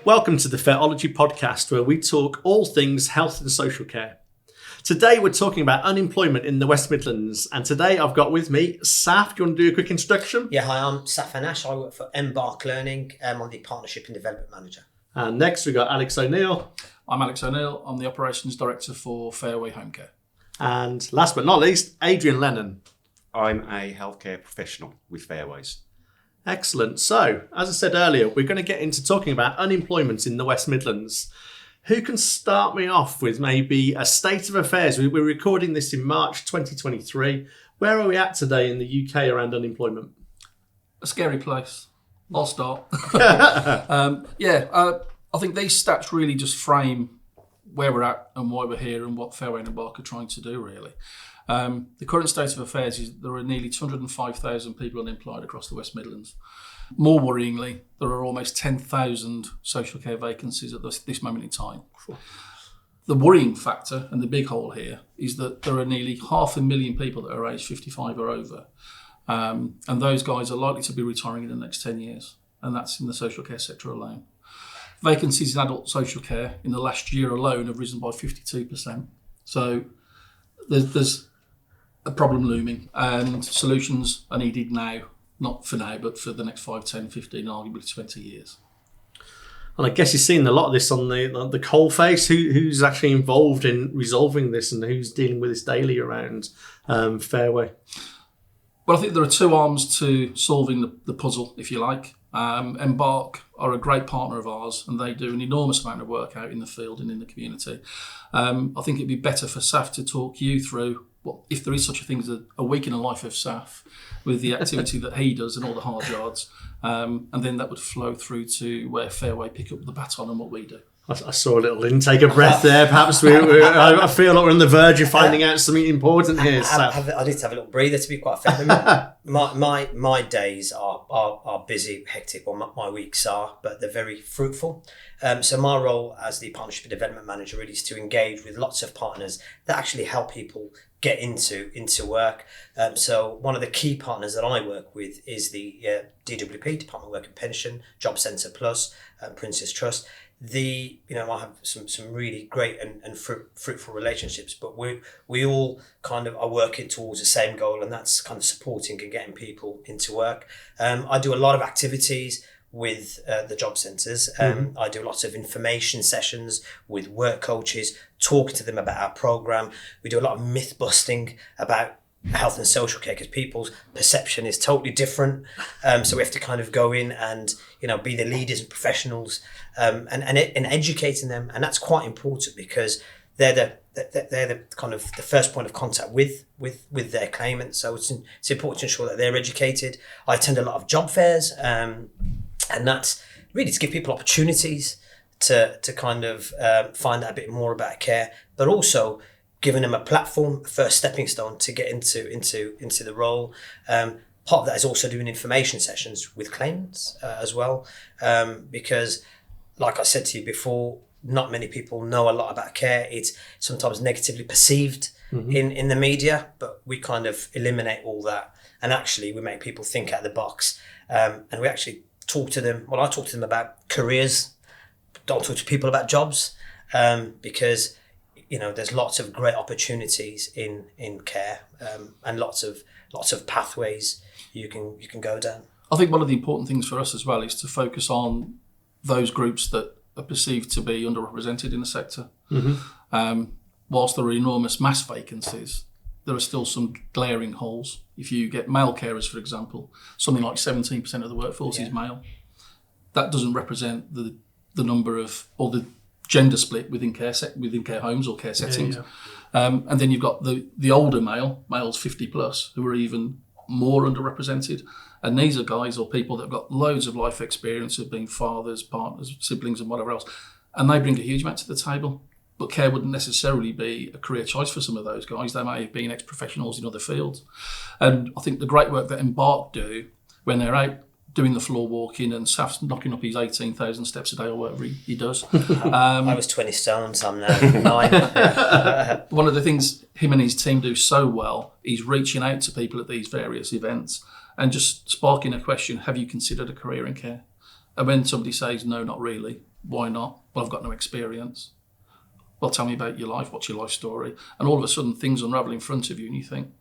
Welcome to the Fairology podcast, where we talk all things health and social care. Today we're talking about unemployment in the West Midlands, and today I've got with me Saf. Do you want to do a quick introduction? Yeah, hi, I'm Saf Anash. I work for Embark Learning. I'm the Partnership and Development Manager. And next we've got Alex O'Neill. I'm Alex O'Neill. I'm the Operations Director for Fairway Home Care. And last but not least, Adrian Lennon. I'm a healthcare professional with Fairways. Excellent. So, as I said earlier, we're going to get into talking about unemployment in the West Midlands. Who can start me off with maybe a state of affairs? We're recording this in March 2023. Where are we at today in the UK around unemployment? A scary place. I'll start. I think these stats really just frame where we're at and why we're here and what Fairway and Embark are trying to do, really. The current state of affairs is there are nearly 205,000 people unemployed across the West Midlands. More worryingly, there are almost 10,000 social care vacancies at this moment in time. The worrying factor and the big hole here is that there are nearly 500,000 people that are aged 55 or over. And those guys are likely to be retiring in the next 10 years. And that's in the social care sector alone. Vacancies in adult social care in the last year alone have risen by 52%. So there's a problem looming, and solutions are needed now, not for now, but for the next 5, 10, 15, arguably 20 years. And I guess you've seen a lot of this on the coalface. Who's actually involved in resolving this and who's dealing with this daily around Fairway? Well, I think there are two arms to solving the puzzle, if you like. Embark are a great partner of ours, and they do an enormous amount of work out in the field and in the community. I think it'd be better for Saf to talk you through if there is such a thing as a week in the life of Saf, with the activity that he does and all the hard yards, and then that would flow through to where Fairway pick up the baton and what we do. I saw a little intake of breath there. Perhaps I feel like we're on the verge of finding out something important here. I need to have a little breather, to be quite fair. My days are busy, hectic, or my weeks are, but they're very fruitful. So my role as the Partnership and Development Manager really is to engage with lots of partners that actually help people get into work. So one of the key partners that I work with is the DWP, Department of Work and Pension, Job Centre Plus, Princess Trust. I have some really great and fruitful relationships, but we all kind of are working towards the same goal, and that's kind of supporting and getting people into work. I do a lot of activities with the job centres. I do lots of information sessions with work coaches, talking to them about our programme. We do a lot of myth busting about health and social care, because people's perception is totally different. So we have to kind of go in and be the leaders and professionals, and educating them, and that's quite important because they're the kind of the first point of contact with their claimant. So it's important to ensure that they're educated. I attend a lot of job fairs, and that's really to give people opportunities to kind of find out a bit more about care, but also giving them a platform, a first stepping stone to get into the role. Part of that is also doing information sessions with claimants as well, because, like I said to you before, not many people know a lot about care. It's sometimes negatively perceived in the media, but we kind of eliminate all that, and actually we make people think out of the box, and we actually talk to them. Well, I talk to them about careers. Don't talk to people about jobs, because there's lots of great opportunities in care, and lots of pathways you can go down. I think one of the important things for us as well is to focus on those groups that are perceived to be underrepresented in the sector. Whilst there are enormous mass vacancies, there are still some glaring holes. If you get male carers, for example, something like 17% of the workforce is male. That doesn't represent the number of, or the gender split within care homes or care settings. And then you've got the older males 50 plus, who are even more underrepresented. And these are guys or people that have got loads of life experience of being fathers, partners, siblings and whatever else. And they bring a huge amount to the table. But care wouldn't necessarily be a career choice for some of those guys. They may have been ex-professionals in other fields. And I think the great work that Embark do when they're out doing the floor walking, and Saf's knocking up his 18,000 steps a day or whatever he does. I was 20 stone, so I'm now 9. One of the things him and his team do so well is reaching out to people at these various events and just sparking a question, have you considered a career in care? And when somebody says, no, not really, Why not? Well, I've got no experience. Well, tell me about your life. What's your life story? And all of a sudden, things unravel in front of you, and you think,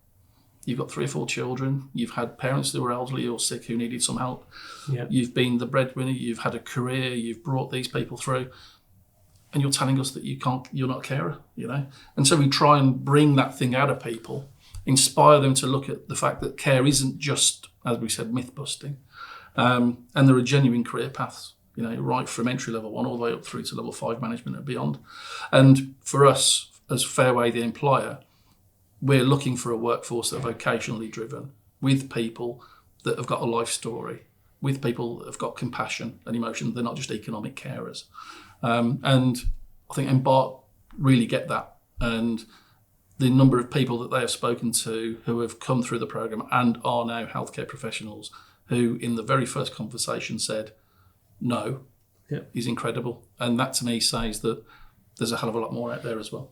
you've got 3 or 4 children. You've had parents that were elderly or sick who needed some help. Yeah. You've been the breadwinner. You've had a career. You've brought these people through, and you're telling us that you're not a carer, And so we try and bring that thing out of people, inspire them to look at the fact that care isn't just, as we said, myth busting, and there are genuine career paths. Right from entry level 1 all the way up through to level 5 management and beyond. And for us, as Fairway, the employer, we're looking for a workforce that are vocationally driven, with people that have got a life story, with people that have got compassion and emotion. They're not just economic carers. And I think Embark really get that. And the number of people that they have spoken to who have come through the programme and are now healthcare professionals who, in the very first conversation, said, no, is incredible. And that to me says that there's a hell of a lot more out there as well.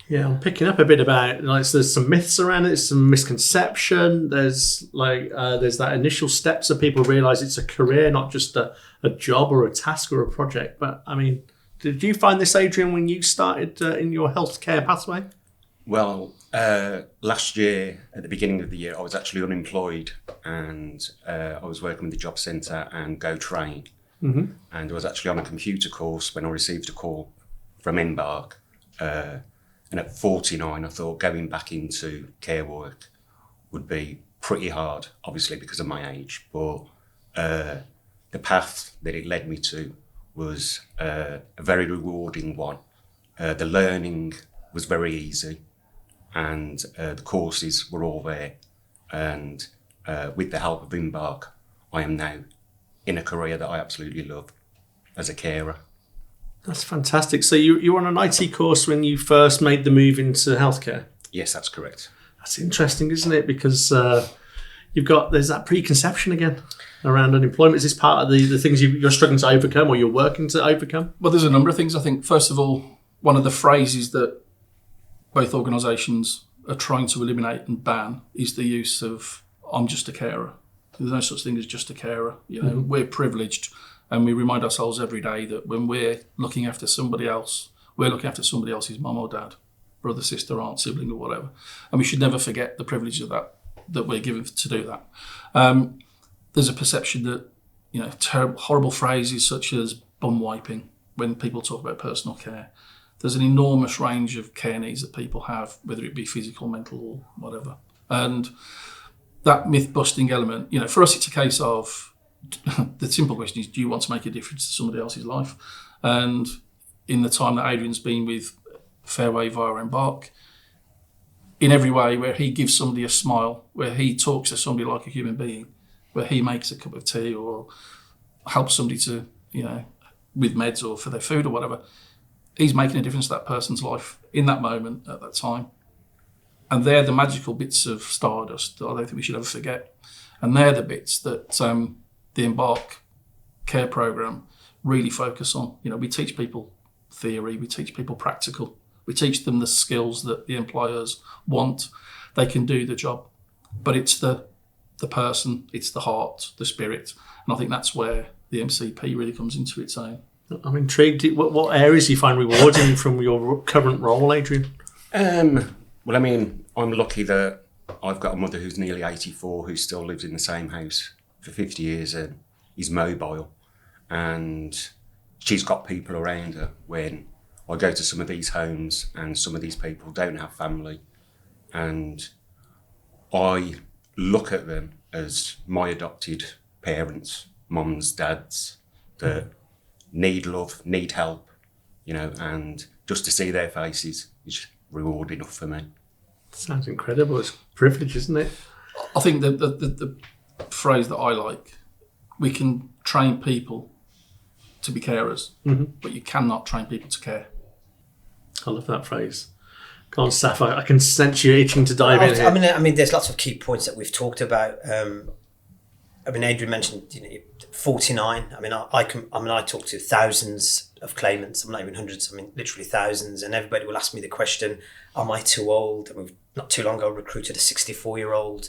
Yeah, I'm picking up a bit about there's some myths around it, some misconception. There's that initial steps of people realise it's a career, not just a job or a task or a project. But I mean, did you find this, Adrian, when you started in your healthcare pathway? Well, last year, at the beginning of the year, I was actually unemployed, and I was working with the job centre and Go Train. Mm-hmm. And I was actually on a computer course when I received a call from Embark. And at 49, I thought going back into care work would be pretty hard, obviously because of my age. But the path that it led me to was a very rewarding one. The learning was very easy, and the courses were all there. And with the help of Embark, I am now in a career that I absolutely love as a carer. That's fantastic. So you were on an IT course when you first made the move into healthcare? Yes, that's correct. That's interesting, isn't it? Because there's that preconception again around unemployment. Is this part of the things you're struggling to overcome or you're working to overcome? Well, there's a number of things. I think, first of all, one of the phrases that both organisations are trying to eliminate and ban is the use of "I'm just a carer." There's no such thing as just a carer. We're privileged, and we remind ourselves every day that when we're looking after somebody else, we're looking after somebody else's mum or dad, brother, sister, aunt, sibling, or whatever. And we should never forget the privilege of that we're given to do that. There's a perception that terrible, horrible phrases such as bum wiping when people talk about personal care. There's an enormous range of care needs that people have, whether it be physical, mental, or whatever. And that myth-busting element, for us, it's a case of the simple question is, do you want to make a difference to somebody else's life? And in the time that Adrian's been with Fairway via Embark, in every way where he gives somebody a smile, where he talks to somebody like a human being, where he makes a cup of tea or helps somebody to, with meds or for their food or whatever, he's making a difference to that person's life in that moment at that time. And they're the magical bits of stardust that I don't think we should ever forget. And they're the bits that the Embark care programme really focus on. We teach people theory, we teach people practical, we teach them the skills that the employers want. They can do the job, but it's the person, it's the heart, the spirit. And I think that's where the MCP really comes into its own. I'm intrigued. What areas do you find rewarding from your current role, Adrian? Well, I mean, I'm lucky that I've got a mother who's nearly 84 who still lives in the same house for 50 years and is mobile. And she's got people around her when I go to some of these homes and some of these people don't have family. And I look at them as my adopted parents, mums, dads, that need love, need help, and just to see their faces is reward enough for me. Sounds incredible. It's a privilege, isn't it? I think the phrase that I like, we can train people to be carers, but you cannot train people to care. I love that phrase. Go on, Saf, I can sense you itching to dive in here. I mean, there's lots of key points that we've talked about. Adrian mentioned 49. I talk to thousands of claimants. I'm not even hundreds. Literally thousands, and everybody will ask me the question: am I too old? And we've not too long ago recruited a 64-year-old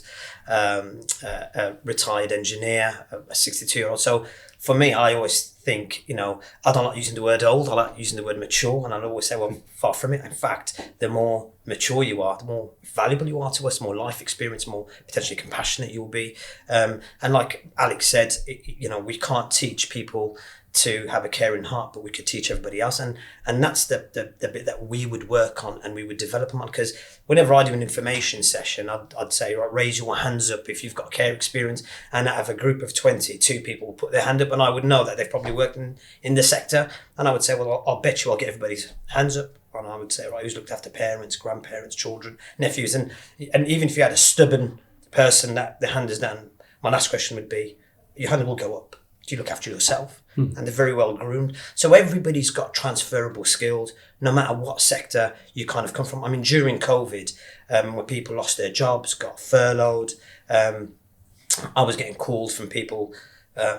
retired engineer, a 62-year-old. So for me, I always think, I don't like using the word old, I like using the word mature, and I'd always say, well, far from it. In fact, the more mature you are, the more valuable you are to us, more life experience, more potentially compassionate you'll be. And like Alex said, we can't teach people to have a caring heart, but we could teach everybody else, and that's the bit that we would work on and we would develop them on. Because whenever I do an information session, I'd say, right, raise your hands up if you've got care experience, and out of a group of 20, 2 people will put their hand up, and I would know that they've probably worked in the sector, and I would say, well, I'll bet you I'll get everybody's hands up, and I would say, right, who's looked after parents, grandparents, children, nephews, and even if you had a stubborn person that the hand is down, my last question would be, your hand will go up. Do you look after yourself? And they're very well groomed. So everybody's got transferable skills, no matter what sector you kind of come from. I mean, during COVID, when people lost their jobs, got furloughed, I was getting calls from people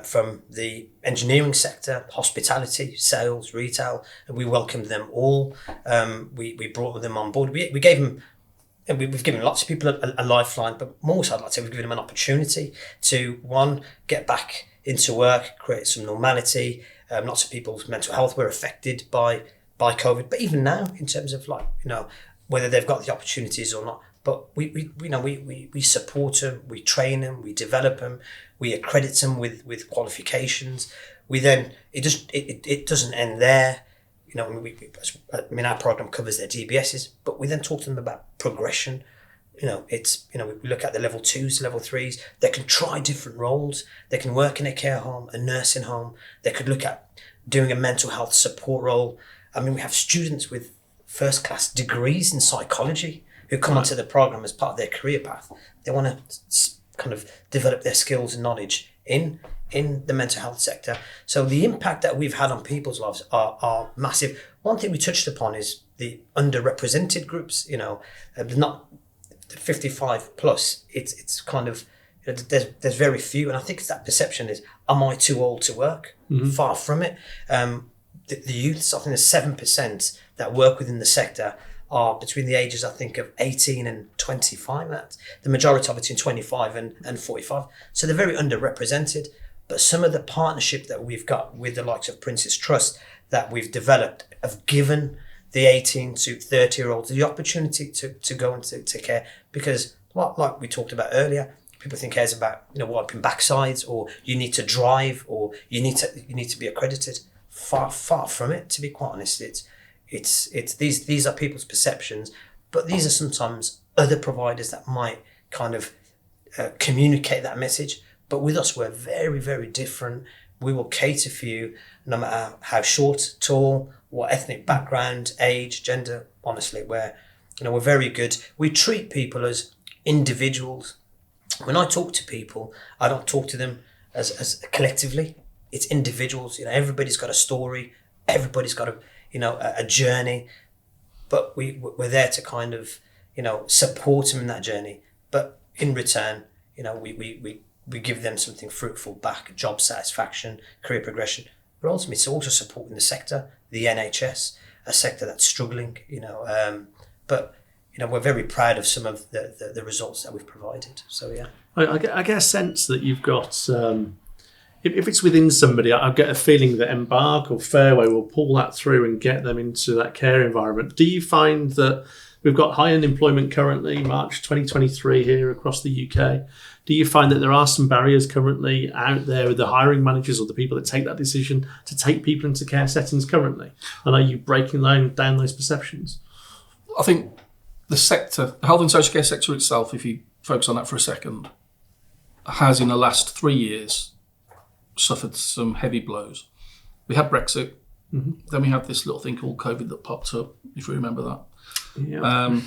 from the engineering sector, hospitality, sales, retail, and we welcomed them all. We brought them on board. We gave them, and we've given lots of people a lifeline, but more so I'd like to say we've given them an opportunity to, one, get back into work, create some normality. Lots of people's mental health were affected by COVID, but even now, in terms of whether they've got the opportunities or not, but we support them, we train them, we develop them, we accredit them with qualifications. We then it doesn't end there. Our program covers their DBSs, but we then talk to them about progression. We look at the level 2s, level 3s. They can try different roles. They can work in a care home, a nursing home. They could look at doing a mental health support role. I mean, we have students with first-class degrees in psychology who come onto the program as part of their career path. They want to kind of develop their skills and knowledge in the mental health sector. So the impact that we've had on people's lives are massive. One thing we touched upon is the underrepresented groups. Not 55 plus, it's kind of, there's very few, and I think it's that perception is, am I too old to work? Far from it. The youths, I think there's 7% that work within the sector are between the ages, I think, of 18 and 25. That's the majority are between 25 and 45. So they're very underrepresented. But some of the partnership that we've got with the likes of Prince's Trust that we've developed have given the 18 to 30-year-olds the opportunity to go into care, because like we talked about earlier, people think care is about wiping backsides, or you need to drive, or you need to be accredited. Far from it, to be quite honest. It's these are people's perceptions, but these are sometimes other providers that might kind of communicate that message. But with us, we're very, very different. We will cater for you no matter how short, tall, what ethnic background, age, gender. Honestly, we're very good. We treat people as individuals. When I talk to people, I don't talk to them as collectively. It's individuals. Everybody's got a story. Everybody's got a journey. But we're there to kind of support them in that journey. But in return, we give them something fruitful back: job satisfaction, career progression. But ultimately, it's also supporting the sector, the NHS, a sector that's struggling. But we're very proud of some of the results that we've provided. So yeah, I get a sense that you've got. If it's within somebody, I get a feeling that Embark or Fairway will pull that through and get them into that care environment. Do you find that we've got high unemployment currently, March 2023 here across the UK? Do you find that there are some barriers currently out there with the hiring managers or the people that take that decision to take people into care settings currently? And are you breaking down those perceptions? I think the sector, the health and social care sector itself, if you focus on that for a second, has in the last 3 years suffered some heavy blows. We had Brexit, then we had this little thing called COVID that popped up, if you remember that. Yeah.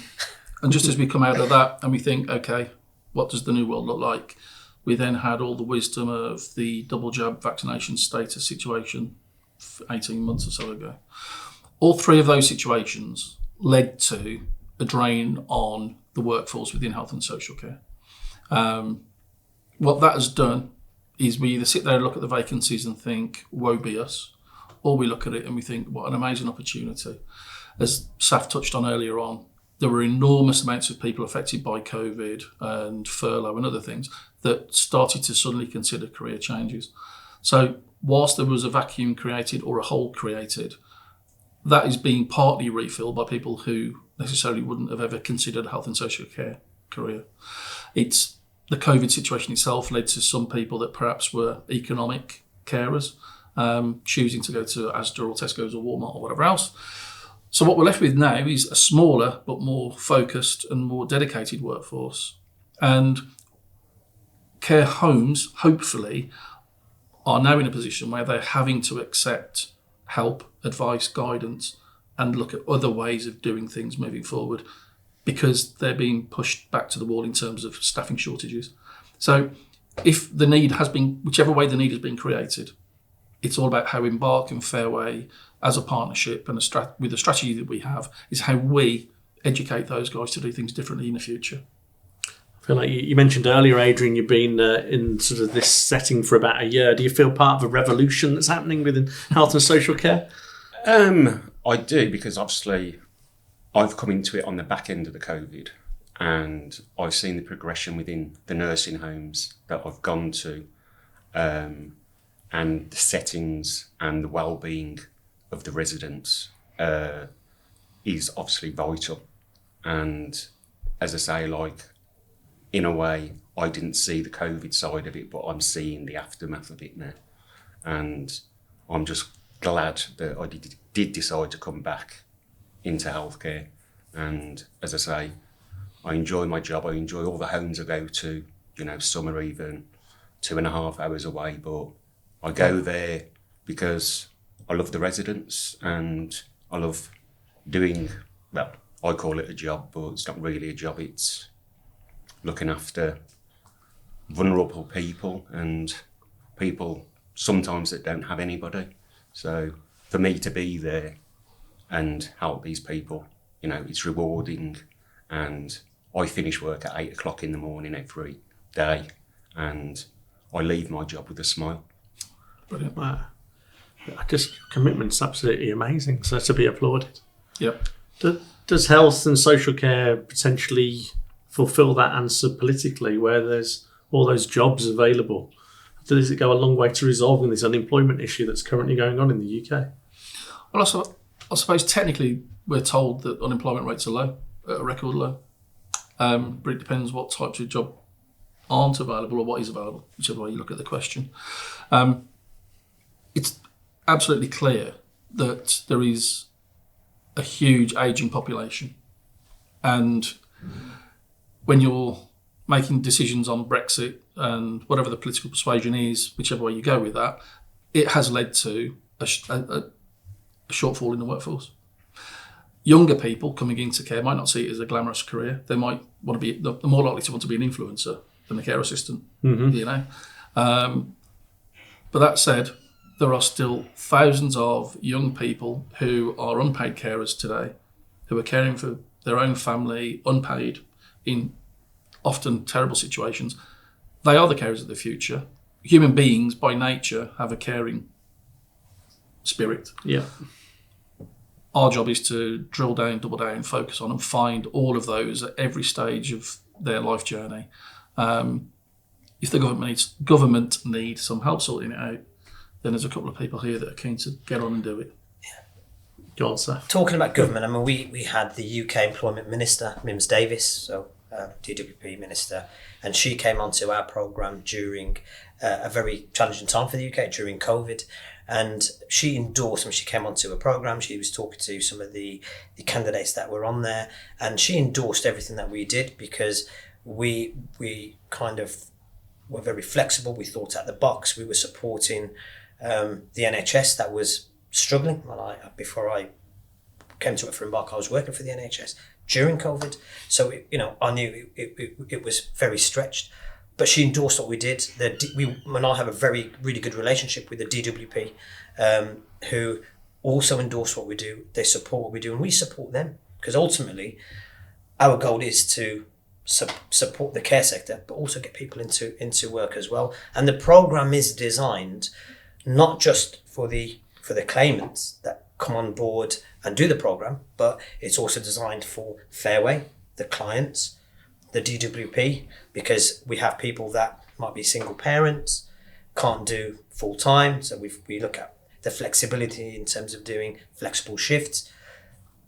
And just as we come out of that and we think, okay, what does the new world look like? We then had all the wisdom of the double jab vaccination status situation 18 months or so ago. All three of those situations led to a drain on the workforce within health and social care. What that has done is we either sit there and look at the vacancies and think, woe be us, or we look at it and we think, what an amazing opportunity. As Saf touched on earlier on, there were enormous amounts of people affected by COVID and furlough and other things that started to suddenly consider career changes. So whilst there was a vacuum created or a hole created, that is being partly refilled by people who necessarily wouldn't have ever considered a health and social care career. It's the COVID situation itself led to some people that perhaps were economic carers, choosing to go to Asda or Tesco's or Walmart or whatever else. So what we're left with now is a smaller but more focused and more dedicated workforce. And care homes, hopefully, are now in a position where they're having to accept help, advice, guidance, and look at other ways of doing things moving forward, because they're being pushed back to the wall in terms of staffing shortages. So if the need has been, whichever way the need has been created, it's all about how Embark and Fairway, as a partnership and with the strategy that we have, is how we educate those guys to do things differently in the future. I feel like you mentioned earlier, Adrian, you've been in sort of this setting for about a year. Do you feel part of a revolution that's happening within health and social care? I do, because obviously I've come into it on the back end of the COVID, and I've seen the progression within the nursing homes that I've gone to, and the settings and the well-being of the residents is obviously vital. And as I say, like, in a way, I didn't see the COVID side of it, but I'm seeing the aftermath of it now. And I'm just glad that I did decide to come back into healthcare. And as I say, I enjoy my job. I enjoy all the homes I go to. You know, some are even 2.5 hours away, but I go there because I love the residents and I love doing, well, I call it a job, but it's not really a job. It's looking after vulnerable people and people sometimes that don't have anybody. So for me to be there and help these people, you know, it's rewarding. And I finish work at 8 o'clock in the morning every day, and I leave my job with a smile. Brilliant. Wow. Just commitment's absolutely amazing. So to be applauded. Yep. Does health and social care potentially fulfil that answer politically, where there's all those jobs available? Does it go a long way to resolving this unemployment issue that's currently going on in the UK? Well, I suppose technically we're told that unemployment rates are low, at a record low. But it depends what types of job aren't available or what is available, whichever way you look at the question. It's absolutely clear that there is a huge ageing population. And when you're making decisions on Brexit and whatever the political persuasion is, whichever way you go with that, it has led to a shortfall in the workforce. Younger people coming into care might not see it as a glamorous career. They might want to be, they're more likely to want to be an influencer than a care assistant, you know. But that said, there are still thousands of young people who are unpaid carers today, who are caring for their own family, unpaid, in often terrible situations. They are the carers of the future. Human beings, by nature, have a caring spirit. Yeah. Our job is to drill down, double down, focus on and find all of those at every stage of their life journey. If the government needs some help sorting it out, then there's a couple of people here that are keen to get on and do it. Go on, sir. Talking about government, I mean, we had the UK Employment Minister, Mims Davis, so DWP Minister, and she came onto our programme during a very challenging time for the UK, during COVID. And she endorsed, when she came onto a programme, she was talking to some of the candidates that were on there, and she endorsed everything that we did, because we kind of were very flexible. We thought out the box. We were supporting the NHS that was struggling. Well, before I came to it for Embark, I was working for the NHS during COVID. So, I knew it was very stretched. But she endorsed what we did. And I have a really good relationship with the DWP, who also endorse what we do. They support what we do, and we support them, because ultimately our goal is to support the care sector, but also get people into work as well. And the programme is designed not just for the claimants that come on board and do the programme, but it's also designed for Fairway, the clients, the DWP, because we have people that might be single parents, can't do full time. So we look at the flexibility in terms of doing flexible shifts.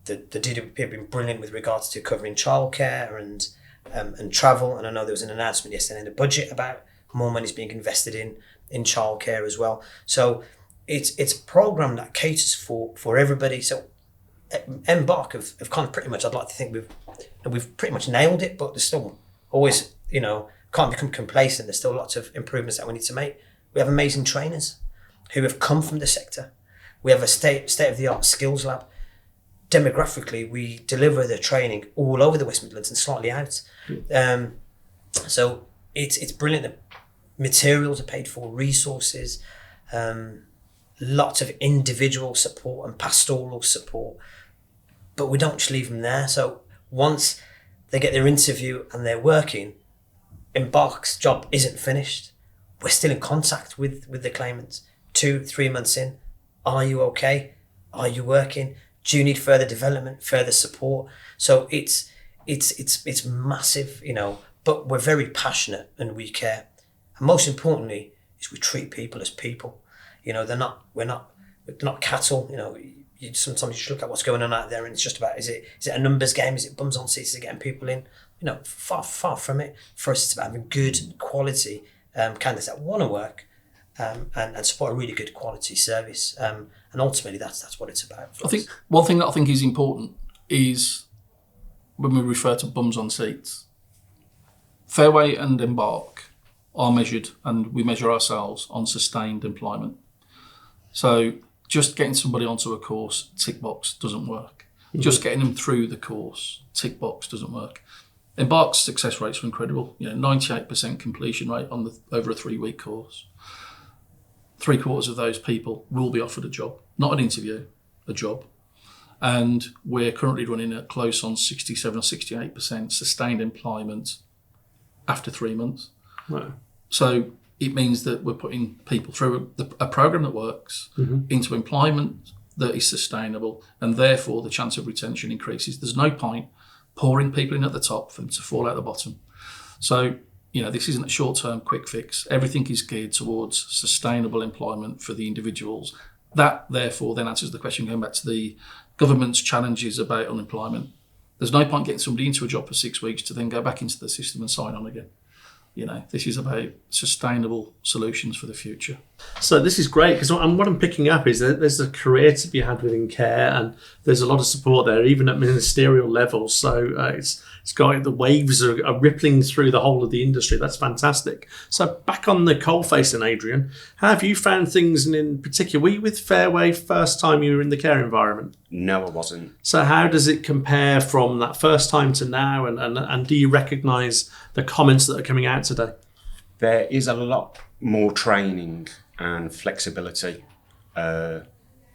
The DWP have been brilliant with regards to covering childcare and travel. And I know there was an announcement yesterday in the budget about more money is being invested in childcare as well. So it's a program that caters for everybody. So Embark have kind of pretty much, I'd like to think we've pretty much nailed it, but there's still always, can't become complacent. There's still lots of improvements that we need to make. We have amazing trainers who have come from the sector. We have a state-of-the-art skills lab. Demographically, we deliver the training all over the West Midlands and slightly out. So it's brilliant. The materials are paid for, resources, lots of individual support and pastoral support, but we don't just leave them there. So once they get their interview and they're working, Embark's job isn't finished. We're still in contact with the claimants 2-3 months in. Are you okay? Are you working? Do you need further development, further support? So it's massive, but we're very passionate and we care. And most importantly is we treat people as people. We're not cattle. Sometimes you just look at what's going on out there and it's just about, is it a numbers game? Is it bums on seats? Is it getting people in? Far from it. For us, it's about having good quality candidates that want to work and support a really good quality service. And ultimately, that's what it's about. I think one thing that I think is important is when we refer to bums on seats, Fairway and Embark are measured, and we measure ourselves on sustained employment. So just getting somebody onto a course, tick box, doesn't work. Mm-hmm. Just getting them through the course, tick box, doesn't work. Embark's success rates are incredible. 98% completion rate over a 3-week course. 3/4 of those people will be offered a job, not an interview, a job. And we're currently running at close on 67 or 68% sustained employment after 3 months. Wow. So it means that we're putting people through a program that works into employment that is sustainable, and therefore the chance of retention increases. There's no point pouring people in at the top for them to fall out the bottom. So, this isn't a short-term quick fix. Everything is geared towards sustainable employment for the individuals. That, therefore, then answers the question, going back to the government's challenges about unemployment. There's no point getting somebody into a job for 6 weeks to then go back into the system and sign on again. This is about sustainable solutions for the future. So this is great, because what I'm picking up is that there's a career to be had within care, and there's a lot of support there, even at ministerial levels. So it's got, the waves are rippling through the whole of the industry. That's fantastic. So back on the coalface then, Adrian, how have you found things, and in particular, were you with Fairway first time you were in the care environment? No, I wasn't. So how does it compare from that first time to now, and do you recognise the comments that are coming out today? There is a lot more training and flexibility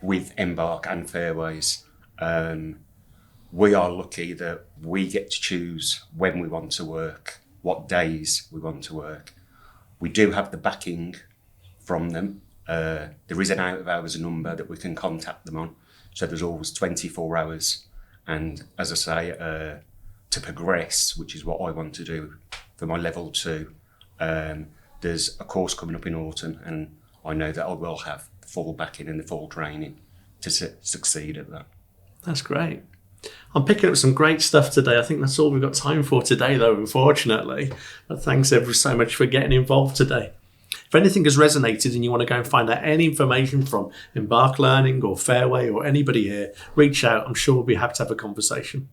with Embark and Fairways. We are lucky that we get to choose when we want to work, what days we want to work. We do have the backing from them. There is an out of hours number that we can contact them on. So there's always 24 hours. And as I say, to progress, which is what I want to do for my level 2, there's a course coming up in autumn, and I know that I will have the full backing and the full training to succeed at that. That's great. I'm picking up some great stuff today. I think that's all we've got time for today, though, unfortunately. But thanks ever so much for getting involved today. If anything has resonated and you want to go and find out any information from Embark Learning or Fairway or anybody here, reach out. I'm sure we'll be happy to have a conversation.